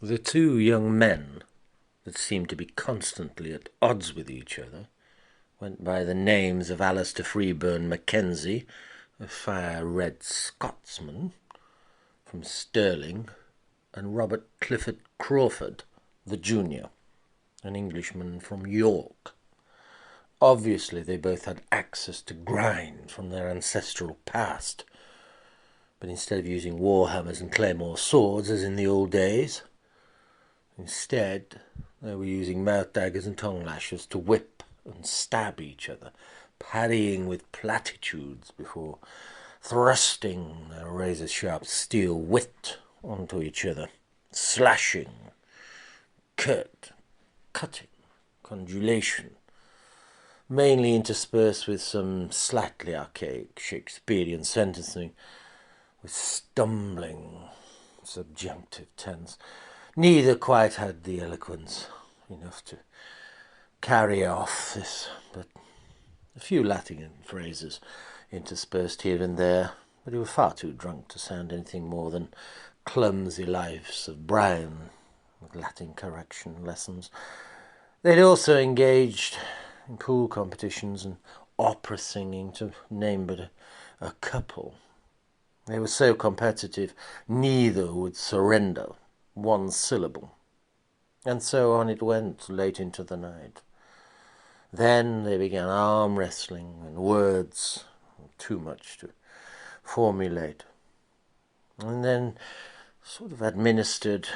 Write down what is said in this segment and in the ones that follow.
The two young men that seemed to be constantly at odds with each other went by the names of Alistair Freeburn Mackenzie, a fire-red Scotsman from Stirling, and Robert Clifford Crawford, the junior, an Englishman from York. Obviously, they both had access to grind from their ancestral past, but instead of using warhammers and claymore swords as in the old days, instead they were using mouth daggers and tongue lashes to whip and stab each other, parrying with platitudes before thrusting their razor-sharp steel wit onto each other, slashing, cutting, conjugation, mainly interspersed with some slightly archaic Shakespearean sentencing, with stumbling subjunctive tense. Neither quite had the eloquence enough to carry off this, but a few Latin phrases interspersed here and there, but they were far too drunk to sound anything more than clumsy lives of Brian with Latin correction lessons. They'd also engaged in pool competitions and opera singing, to name but a couple. They were so competitive, neither would surrender one syllable. And so on it went late into the night. Then they began arm wrestling, and words too much to formulate. And then sort of administered,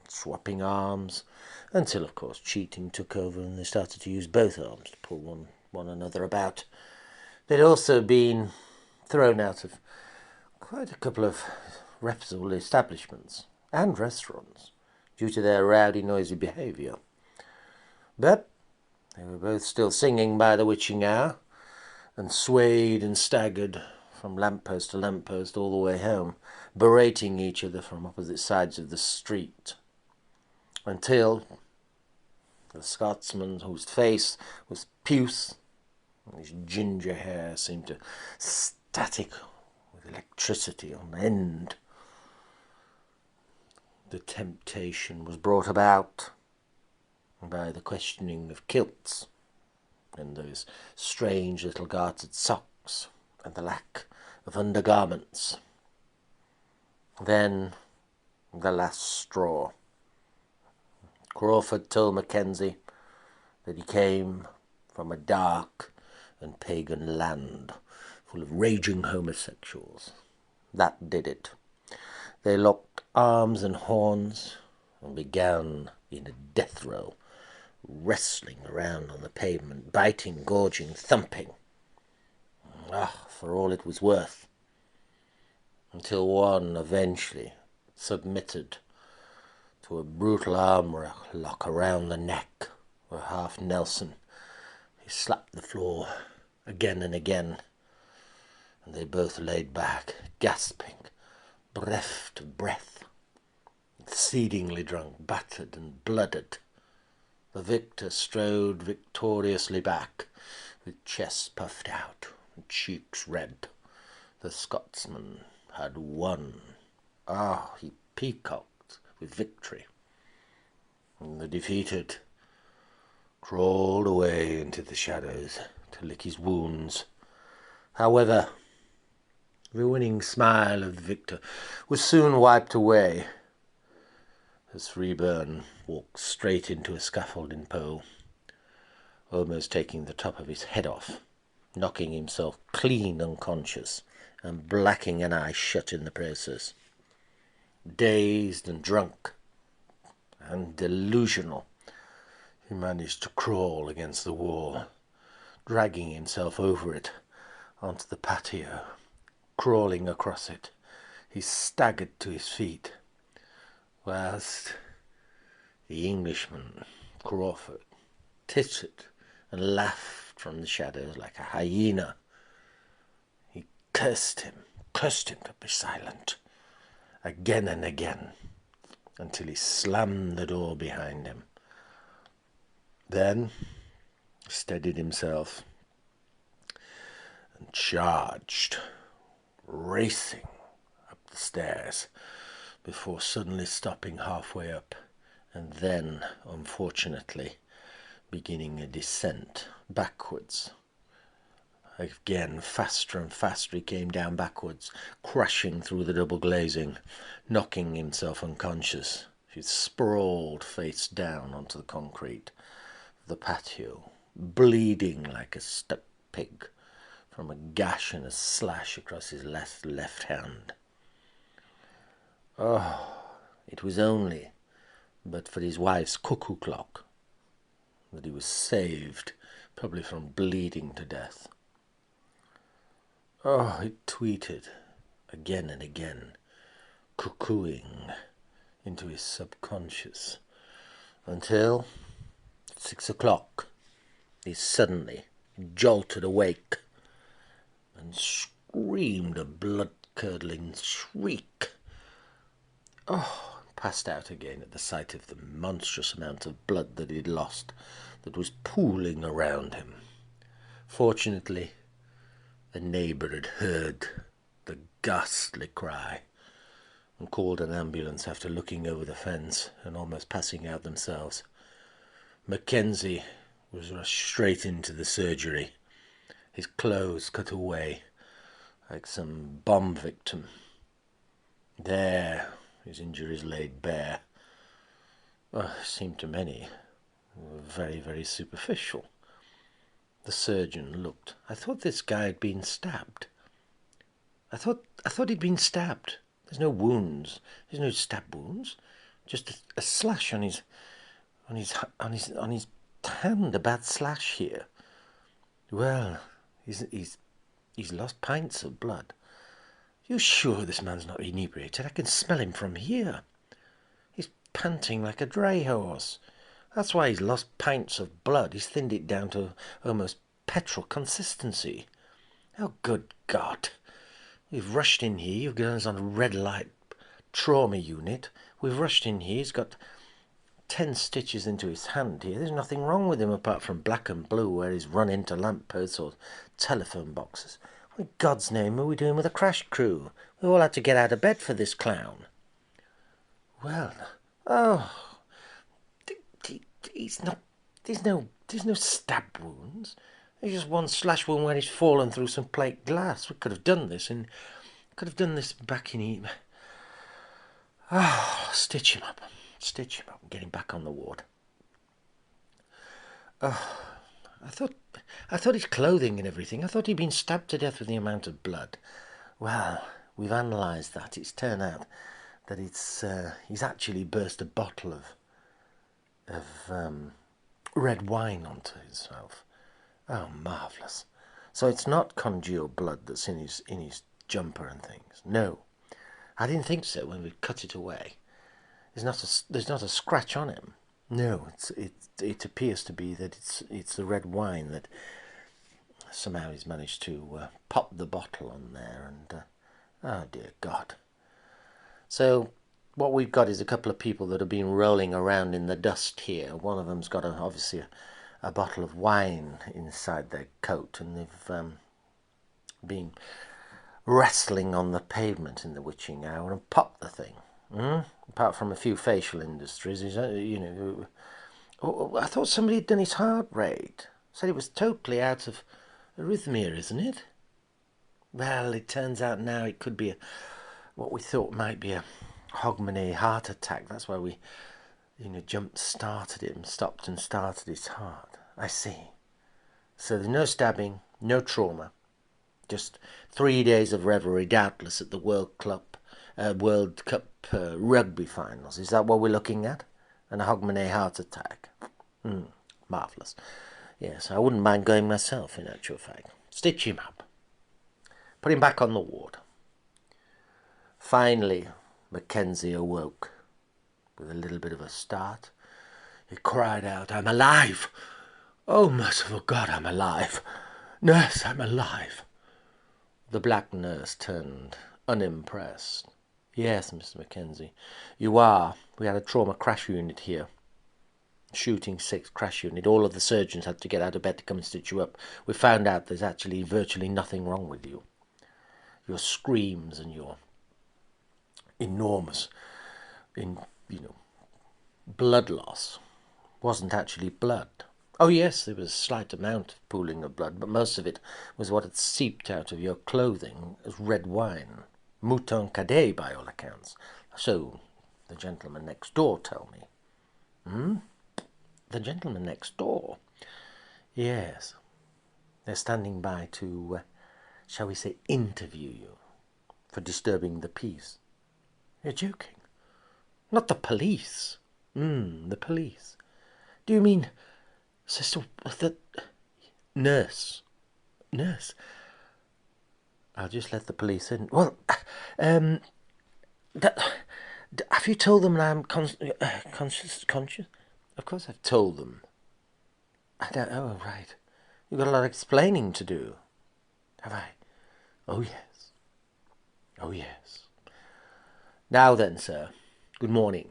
swapping arms, until of course cheating took over and they started to use both arms to pull one another about. They'd also been thrown out of quite a couple of reputable establishments and restaurants due to their rowdy, noisy behaviour. But they were both still singing by the witching hour, and swayed and staggered from lamppost to lamppost all the way home, berating each other from opposite sides of the street, until the Scotsman, whose face was puce, and his ginger hair seemed to static with electricity on end. The temptation was brought about by the questioning of kilts and those strange little gartered socks and the lack of undergarments. Then the last straw. Crawford told Mackenzie that he came from a dark and pagan land full of raging homosexuals. That did it. They locked arms and horns and began in a death row, wrestling around on the pavement, biting, gorging, thumping. For all it was worth. Until one eventually submitted to a brutal arm lock around the neck, where half Nelson, he slapped the floor again and again, and they both laid back, gasping, breath to breath, exceedingly drunk, battered and blooded. The victor strode victoriously back, with chest puffed out and cheeks red. The Scotsman had won. He peacocked with victory. And the defeated crawled away into the shadows to lick his wounds. However, the winning smile of the victor was soon wiped away as Freeburn walked straight into a scaffolding pole, almost taking the top of his head off, knocking himself clean unconscious and blacking an eye shut in the process. Dazed and drunk and delusional, he managed to crawl against the wall, dragging himself over it onto the patio. Crawling across it, he staggered to his feet, whilst the Englishman, Crawford, tittered and laughed from the shadows like a hyena. He cursed him to be silent, again and again, until he slammed the door behind him. Then steadied himself and charged, racing up the stairs, before suddenly stopping halfway up and then, unfortunately, beginning a descent backwards. Again, faster and faster he came down backwards, crashing through the double glazing, knocking himself unconscious. He sprawled face down onto the concrete of the patio, bleeding like a stuck pig from a gash and a slash across his left hand. Oh, it was only but for his wife's cuckoo clock that he was saved, probably from bleeding to death. Oh, it tweeted again and again, cuckooing into his subconscious, until at 6 o'clock he suddenly jolted awake and screamed a blood-curdling shriek. Oh, passed out again at the sight of the monstrous amount of blood that he'd lost, that was pooling around him. Fortunately, a neighbour had heard the ghastly cry and called an ambulance after looking over the fence and almost passing out themselves. Mackenzie was rushed straight into the surgery, his clothes cut away like some bomb victim. There, his injuries laid bare. Seemed to many very, very superficial. The surgeon looked. I thought this guy had been stabbed. I thought he'd been stabbed. There's no wounds. There's no stab wounds. Just a slash on his hand. A bad slash here. Well, he's lost pints of blood. You sure this man's not inebriated? I can smell him from here. He's panting like a dray horse. That's why he's lost pints of blood. He's thinned it down to almost petrol consistency. Oh, good God. We've rushed in here. You've got us on a red light trauma unit. We've rushed in here. He's got 10 stitches into his hand here. There's nothing wrong with him apart from black and blue where he's run into lampposts or telephone boxes. What in God's name are we doing with a crash crew? We all had to get out of bed for this clown. Well, he's not. There's no stab wounds. There's just one slash wound where he's fallen through some plate glass. We could have done this back in. Stitch him up, and get him back on the ward. I thought his clothing and everything. I thought he'd been stabbed to death with the amount of blood. Well, we've analysed that. It's turned out that he's actually burst a bottle of red wine onto himself. Oh, marvellous. So it's not congealed blood that's in his jumper and things. No, I didn't think so when we cut it away. There's not a scratch on him. No, it appears to be that it's the red wine that somehow he's managed to pop the bottle on there, and oh dear God. So what we've got is a couple of people that have been rolling around in the dust here. One of them's got obviously a bottle of wine inside their coat, and they've been wrestling on the pavement in the witching hour and popped the thing. Apart from a few facial industries, I thought somebody had done his heart rate. Said it was totally out of arrhythmia, isn't it? Well, it turns out now it could be what we thought might be a Hogmanay heart attack. That's why we, jump-started him, stopped and started his heart. I see. So there's no stabbing, no trauma. Just 3 days of revelry, doubtless, at the World Cup rugby finals. Is that what we're looking at? And a Hogmanay heart attack. Marvellous. Yes, I wouldn't mind going myself, in actual fact. Stitch him up. Put him back on the ward. Finally, Mackenzie awoke with a little bit of a start. He cried out, "I'm alive! Oh, merciful God, I'm alive! Nurse, I'm alive!" The black nurse turned unimpressed. "Yes, Mr. Mackenzie, you are. We had a trauma crash unit here. Shooting 6 crash unit. All of the surgeons had to get out of bed to come and stitch you up. We found out there's actually virtually nothing wrong with you. Your screams and your enormous in, blood loss. Wasn't actually blood. Oh yes, there was a slight amount of pooling of blood, but most of it was what had seeped out of your clothing as red wine. Mouton cadet, by all accounts. So the gentleman next door tell me. The gentleman next door? Yes. They're standing by to, shall we say, interview you for disturbing the peace. You're joking. Not the police. The police. Do you mean, sister, the nurse? Nurse? I'll just let the police in. Well, have you told them I'm conscious? Of course I've told them. I don't. Oh, right. You've got a lot of explaining to do. Have I? Oh, yes. Oh, yes. Now then, sir. Good morning.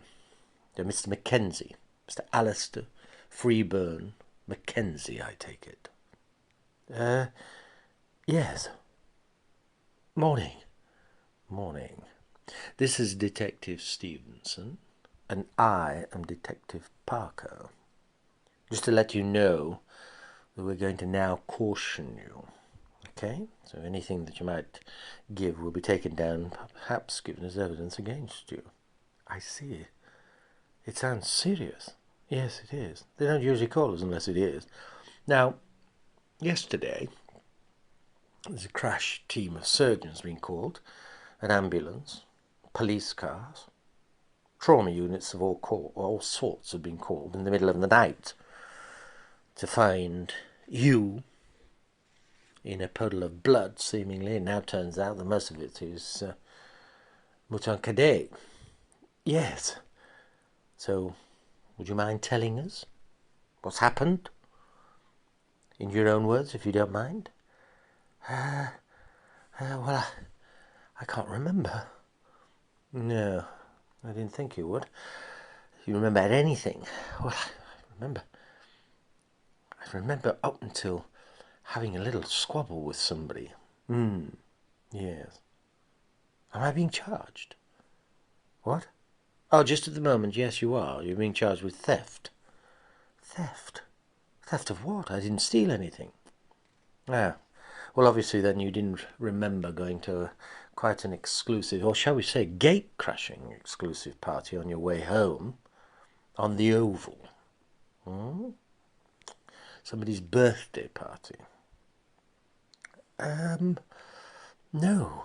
You're Mr. Mackenzie. Mr. Alistair Freeburn Mackenzie, I take it. Yes. Morning. Morning. This is Detective Stevenson, and I am Detective Parker. Just to let you know that we're going to now caution you. Okay? So anything that you might give will be taken down, perhaps given as evidence against you. I see. It sounds serious. Yes, it is. They don't usually call us unless it is. Now, yesterday, there's a crash team of surgeons being called, an ambulance, police cars, trauma units of all sorts have been called in the middle of the night to find you in a puddle of blood, seemingly. It now turns out that most of it is Mouton cadet. Yes. So, would you mind telling us what's happened? In your own words, if you don't mind. Well, I can't remember. No, I didn't think you would. If you remember anything. Well, I remember up until having a little squabble with somebody. Yes. Am I being charged? What? Oh, just at the moment, yes, you are. You're being charged with theft. Theft? Theft of what? I didn't steal anything. Ah. Well, obviously then you didn't remember going to quite an exclusive, or shall we say gate-crashing exclusive party on your way home on the Oval. Somebody's birthday party. No,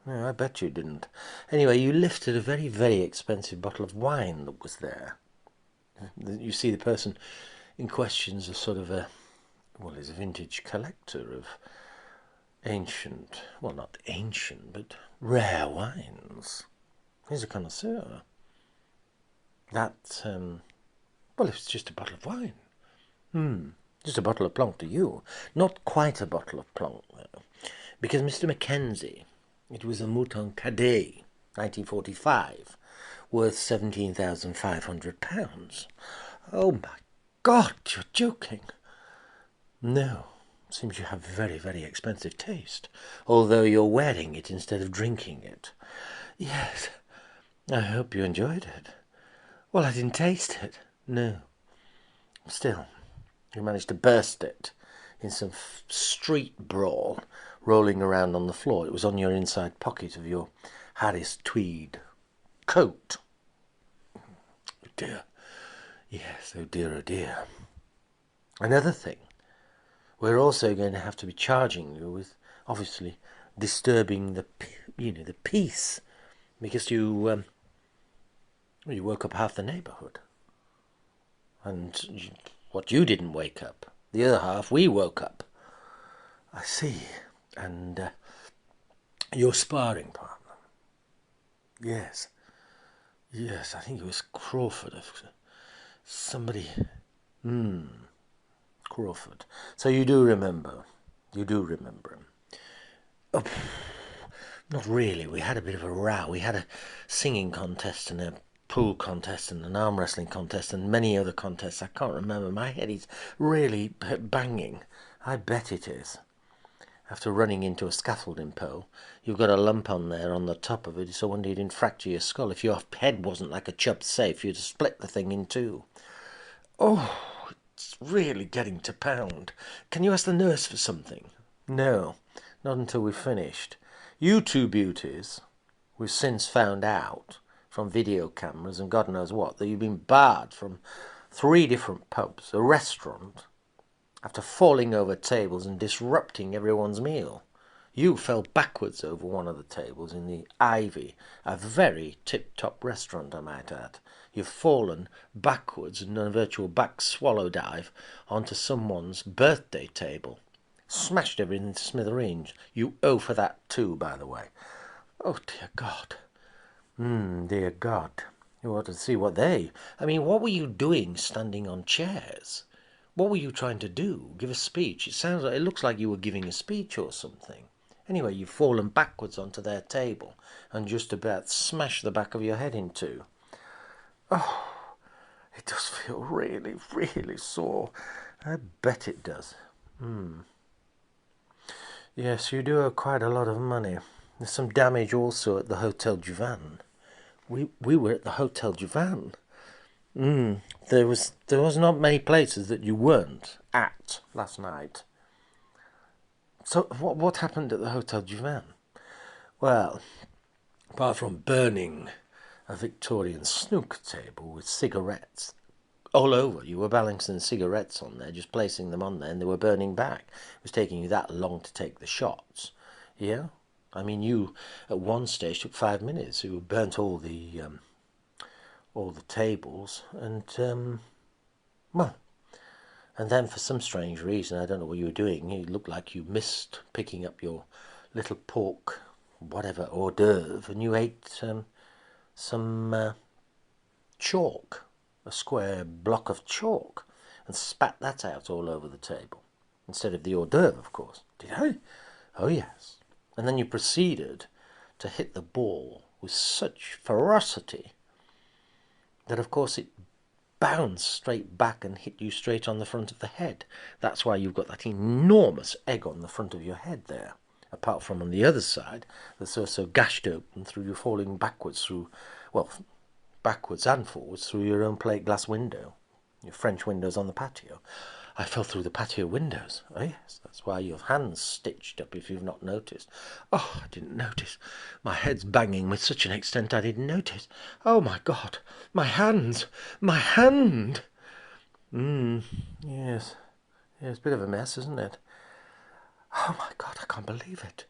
I bet you didn't. Anyway, you lifted a very, very expensive bottle of wine that was there. You see, the person in question's a sort of he's a vintage collector of ancient, well, not ancient, but rare wines. He's a connoisseur. That, it's just a bottle of wine. Just a bottle of Blanc to you. Not quite a bottle of Blanc, though. Because, Mr. Mackenzie, it was a Mouton Cadet, 1945, worth £17,500. Oh, my God, you're joking. No, seems you have very, very expensive taste, although you're wearing it instead of drinking it. Yes, I hope you enjoyed it. Well, I didn't taste it. No. Still, you managed to burst it in some street brawl, rolling around on the floor. It was on your inside pocket of your Harris tweed coat. Oh dear. Yes, oh dear, oh dear. Another thing, we're also going to have to be charging you with, obviously, disturbing the peace, because you woke up half the neighbourhood. And what you didn't wake up, the other half we woke up. I see. And your sparring partner. Yes, I think it was Crawford. Somebody. Crawford. So you do remember him. Oh, not really. We had a bit of a row. We had a singing contest and a pool contest and an arm wrestling contest and many other contests. I can't remember. My head is really banging. I bet it is. after running into a scaffolding pole. You've got a lump on there on the top of it, so one didn't fracture your skull. If your head wasn't like a Chubb safe, you'd have split the thing in two. Oh, it's really getting to pound. Can you ask the nurse for something? No, not until we've finished. You two beauties, we've since found out from video cameras and God knows what, that you've been barred from 3 different pubs, a restaurant, after falling over tables and disrupting everyone's meal. You fell backwards over one of the tables in the Ivy, a very tip-top restaurant, I might add. You've fallen backwards and done a virtual back swallow dive onto someone's birthday table. Smashed everything to smithereens. You owe for that too, by the way. Oh, dear God. Dear God. You ought to see what what were you doing standing on chairs? What were you trying to do? Give a speech? It looks like you were giving a speech or something. Anyway, you've fallen backwards onto their table and just about smashed the back of your head in two. Oh, it does feel really, really sore. I bet it does. Yes, you do owe quite a lot of money. There's some damage also at the Hotel Juvan. We were at the Hotel Juvan. There was not many places that you weren't at last night. So what happened at the Hotel Juvan? Well, apart from burning a Victorian snooker table with cigarettes all over, you were balancing cigarettes on there, just placing them on there, and they were burning back. It was taking you that long to take the shots. Yeah? You at one stage took 5 minutes. You burnt all the tables, and and then for some strange reason, I don't know what you were doing, it looked like you missed picking up your little pork, whatever, hors d'oeuvre, and you ate some chalk, a square block of chalk, and spat that out all over the table, instead of the hors d'oeuvre, of course. Did I? Oh, yes. And then you proceeded to hit the ball with such ferocity that, of course, it bounced straight back and hit you straight on the front of the head. That's why you've got that enormous egg on the front of your head there, apart from on the other side that's also gashed open through you falling backwards and forwards through your own plate glass window, your French windows on the patio. I fell through the patio windows. Oh, yes, that's why your hand's stitched up, if you've not noticed. Oh, I didn't notice. My head's banging with such an extent I didn't notice. Oh, my God. My hands. My hand. Yes. Yeah, it's a bit of a mess, isn't it? Oh, my God, I can't believe it.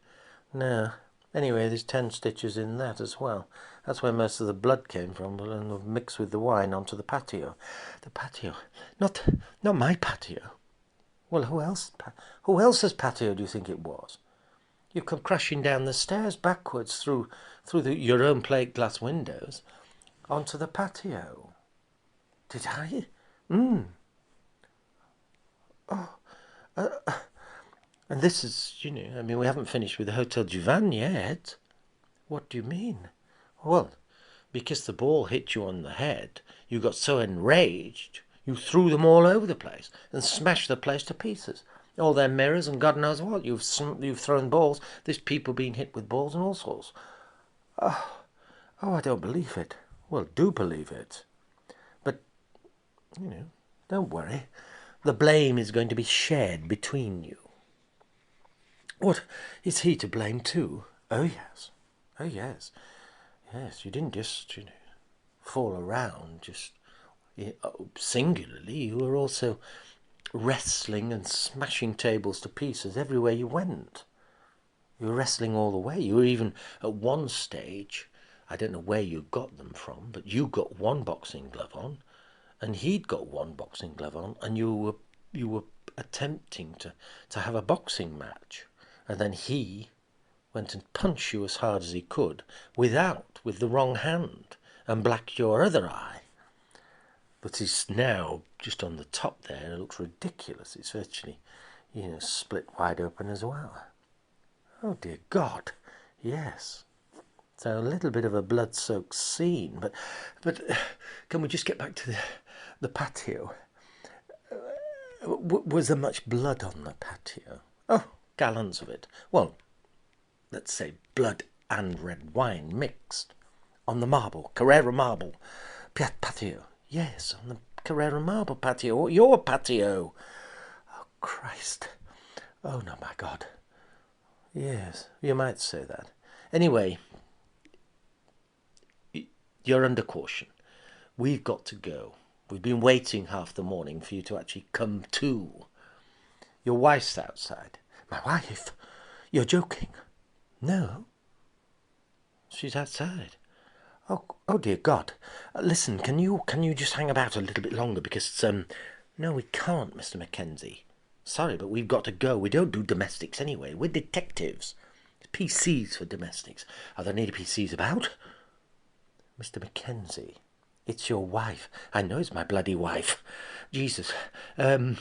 No. Anyway, there's 10 stitches in that as well. That's where most of the blood came from, and mixed with the wine onto the patio. The patio. Not my patio. Well, who else's patio do you think it was? You've come crashing down the stairs backwards through your own plate glass windows onto the patio. Did I? And this is, we haven't finished with the Hotel Juvan yet. What do you mean? Well, because the ball hit you on the head, you got so enraged, you threw them all over the place and smashed the place to pieces. All their mirrors and God knows what. You've thrown balls. There's people being hit with balls and all sorts. Oh, I don't believe it. Well, do believe it. But, don't worry. The blame is going to be shared between you. What, is he to blame too? Oh, yes. Oh, yes. Yes, you didn't just, fall around just singularly. You were also wrestling and smashing tables to pieces everywhere you went. You were wrestling all the way. You were even at one stage, I don't know where you got them from, but you got one boxing glove on, and he'd got one boxing glove on, and you were attempting to have a boxing match, and then he went and punched you as hard as he could with the wrong hand, and blacked your other eye. But he's now just on the top there, and it looks ridiculous. It's virtually, split wide open as well. Oh, dear God, yes. So a little bit of a blood-soaked scene, but can we just get back to the patio? Was there much blood on the patio? Oh, gallons of it. Well, let's say blood and red wine mixed on the marble, Carrera marble, patio. Yes, on the Carrera marble patio, your patio. Oh, Christ. Oh, no, my God. Yes, you might say that. Anyway, you're under caution. We've got to go. We've been waiting half the morning for you to actually come to. Your wife's outside. My wife? You're joking? No. She's outside. Oh dear God. Listen, can you just hang about a little bit longer because no, we can't, Mr. Mackenzie. Sorry, but we've got to go. We don't do domestics anyway. We're detectives. PCs for domestics. Are there any PCs about? Mr. Mackenzie, it's your wife. I know it's my bloody wife. Jesus. You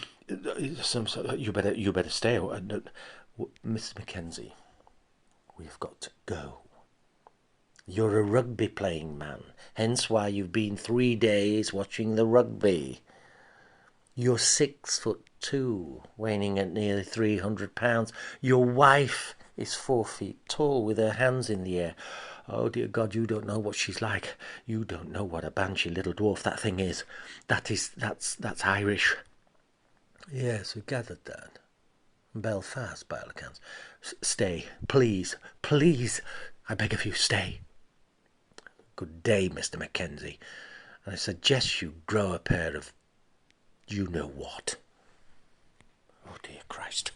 better stay. No, Mr. Mackenzie, we've got to go. You're a rugby playing man, hence why you've been 3 days watching the rugby. You're 6'2", weighing at nearly 300 pounds. Your wife is 4 feet tall with her hands in the air. Oh dear God, you don't know what she's like. You don't know what a banshee little dwarf that thing is. That's Irish. Yes, we gathered that. Belfast, by all accounts. Stay, please, please. I beg of you, stay. Good day, Mr. Mackenzie. And I suggest you grow a pair of you-know-what. Oh, dear Christ.